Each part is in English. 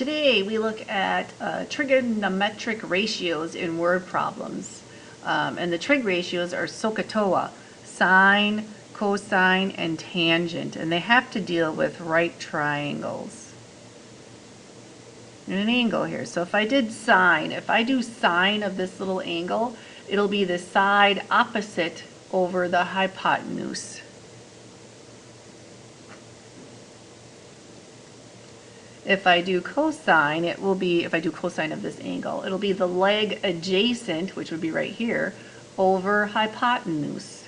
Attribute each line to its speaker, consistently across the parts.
Speaker 1: Today we look at trigonometric ratios in word problems. And the trig ratios are SOHCAHTOA, sine, cosine, and tangent. And they have to deal with right triangles. And an angle here. So if I do sine of this little angle, it'll be the side opposite over the hypotenuse. If I do cosine, it will be, if I do cosine of this angle, it'll be the leg adjacent, which would be right here, over hypotenuse.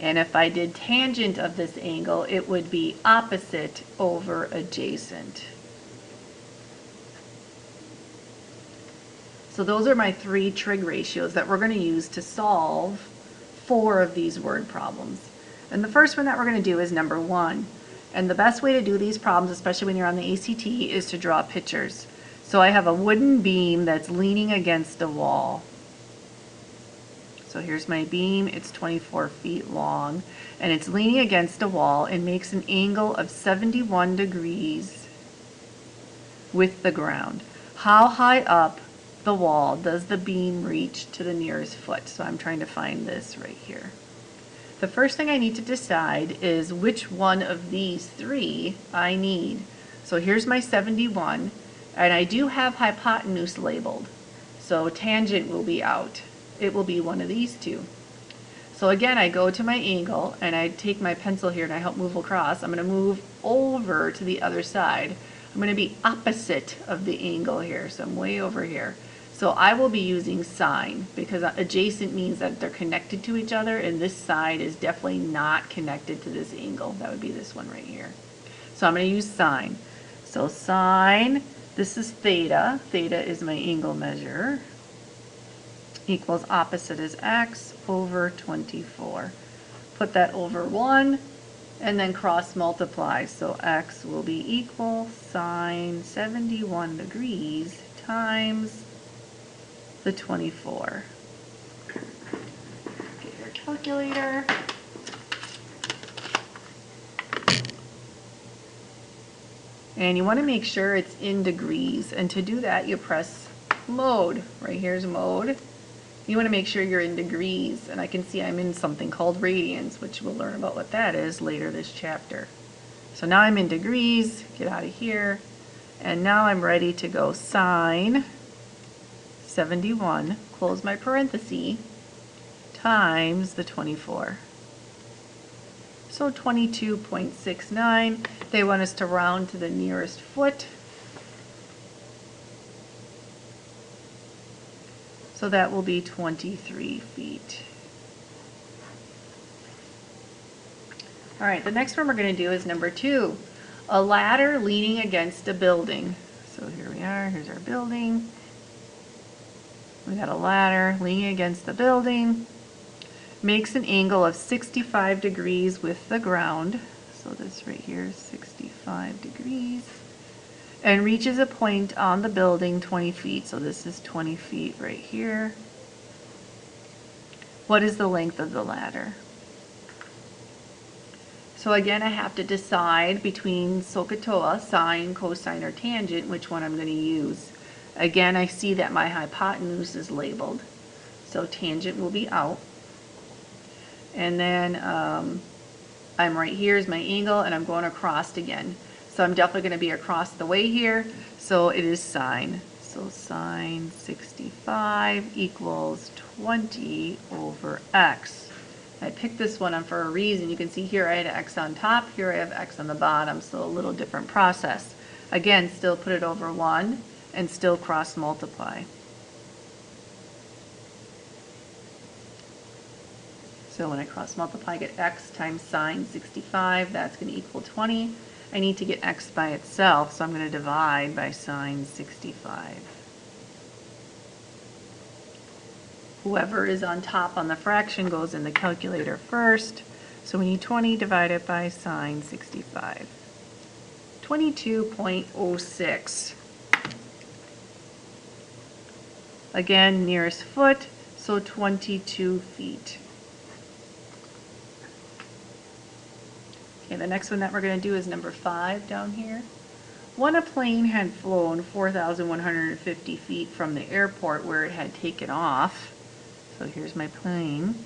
Speaker 1: And if I did tangent of this angle, it would be opposite over adjacent. So those are my three trig ratios that we're going to use to solve 4 of these word problems. And the first one that we're going to do is number 1. And the best way to do these problems, especially when you're on the ACT, is to draw pictures. So I have a wooden beam that's leaning against a wall. So here's my beam. It's 24 feet long. And it's leaning against a wall and makes an angle of 71 degrees with the ground. How high up the wall does the beam reach to the nearest foot? So I'm trying to find this right here. The first thing I need to decide is which one of these 3 I need. So here's my 71, and I do have hypotenuse labeled. So tangent will be out. It will be one of these 2. So again, I go to my angle, and I take my pencil here and I help move across. I'm going to move over to the other side. I'm going to be opposite of the angle here, so I'm way over here. So I will be using sine because adjacent means that they're connected to each other, and this side is definitely not connected to this angle. That would be this one right here. So I'm going to use sine. So sine, this is theta. Theta is my angle measure. Equals opposite is x over 24. Put that over 1 and then cross multiply. So x will be equal sine 71 degrees times the 24. Get your calculator. And you want to make sure it's in degrees. And to do that, you press mode. Right here's mode. You want to make sure you're in degrees. And I can see I'm in something called radians, which we'll learn about what that is later this chapter. So now I'm in degrees. Get out of here. And now I'm ready to go sine 71, close my parenthesis, times the 24. So 22.69. They want us to round to the nearest foot. So that will be 23 feet. All right, the next one we're going to do is number 2. A ladder leaning against a building. So here we are, here's our building. We got a ladder leaning against the building, makes an angle of 65 degrees with the ground. So this right here is 65 degrees. And reaches a point on the building 20 feet. So this is 20 feet right here. What is the length of the ladder? So again, I have to decide between SOHCAHTOA, sine, cosine, or tangent, which one I'm going to use. Again, I see that my hypotenuse is labeled, so tangent will be out. And then I'm right here is my angle, and I'm going across again. So I'm definitely going to be across the way here, so it is sine. So sine 65 equals 20 over x. I picked this one up for a reason. You can see here I had x on top, here I have x on the bottom, so a little different process. Again, still put it over 1. And still cross multiply. So when I cross multiply, I get x times sine 65. That's going to equal 20. I need to get x by itself, so I'm going to divide by sine 65. Whoever is on top on the fraction goes in the calculator first. So we need 20 divided by sine 65. 22.06. Again, nearest foot, so 22 feet. Okay, the next one that we're going to do is number 5 down here. When a plane had flown 4,150 feet from the airport where it had taken off, so here's my plane,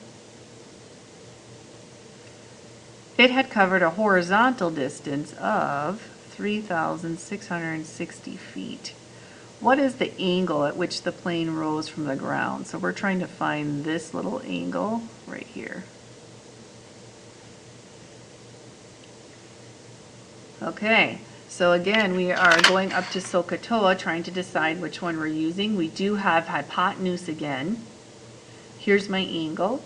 Speaker 1: it had covered a horizontal distance of 3,660 feet. What is the angle at which the plane rose from the ground? So we're trying to find this little angle right here. Okay, so again, we are going up to SOHCAHTOA trying to decide which one we're using. We do have hypotenuse again. Here's my angle.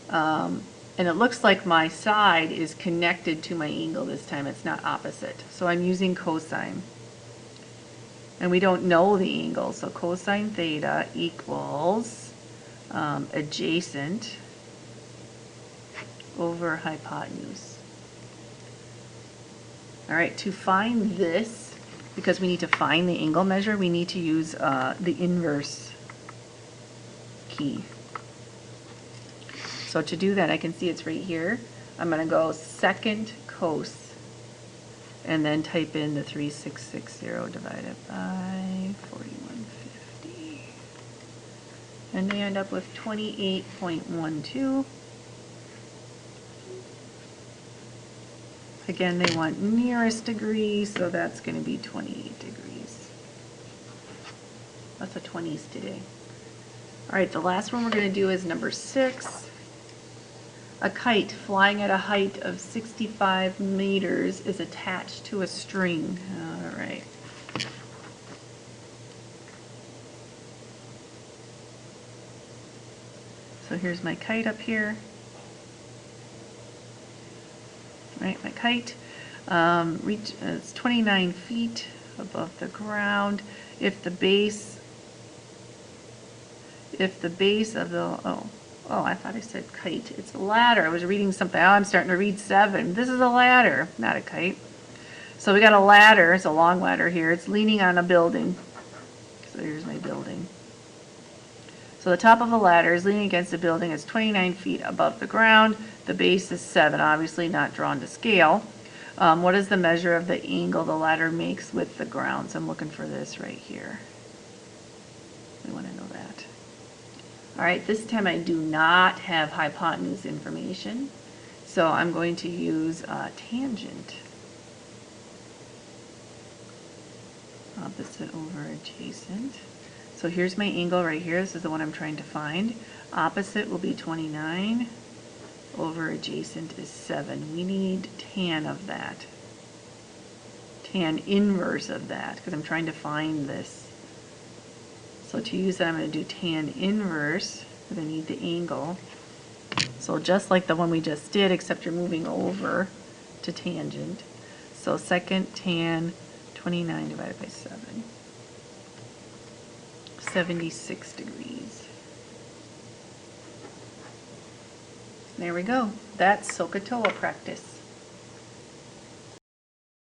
Speaker 1: And it looks like my side is connected to my angle this time. It's not opposite. So I'm using cosine. And we don't know the angle, so cosine theta equals adjacent over hypotenuse. All right, to find this, because we need to find the angle measure, we need to use the inverse key. So to do that, I can see it's right here. I'm going to go second cos and then type in the 3660 divided by 4150. And they end up with 28.12. Again, they want nearest degree, so that's going to be 28 degrees. Lots of 20s today. All right, the last one we're going to do is number 6. A kite flying at a height of 65 meters is attached to a string. All right. So here's my kite up here. Right, my kite. It's 29 feet above the ground. If the base of the, oh, I thought I said kite. It's a ladder. I was reading something. Oh, I'm starting to read 7. This is a ladder, not a kite. So we got a ladder. It's a long ladder here. It's leaning on a building. So here's my building. So the top of a ladder is leaning against a building. It's 29 feet above the ground. The base is 7, obviously not drawn to scale. What is the measure of the angle the ladder makes with the ground? So I'm looking for this right here. We want to know that. All right, this time I do not have hypotenuse information, so I'm going to use tangent. Opposite over adjacent. So here's my angle right here. This is the one I'm trying to find. Opposite will be 29 over adjacent is 7. We need tan of that. Tan inverse of that, because I'm trying to find this. So to use that, I'm going to do tan inverse, because I need the angle. So just like the one we just did, except you're moving over to tangent. So second tan 29 divided by 7. 76 degrees. There we go. That's SOHCAHTOA practice.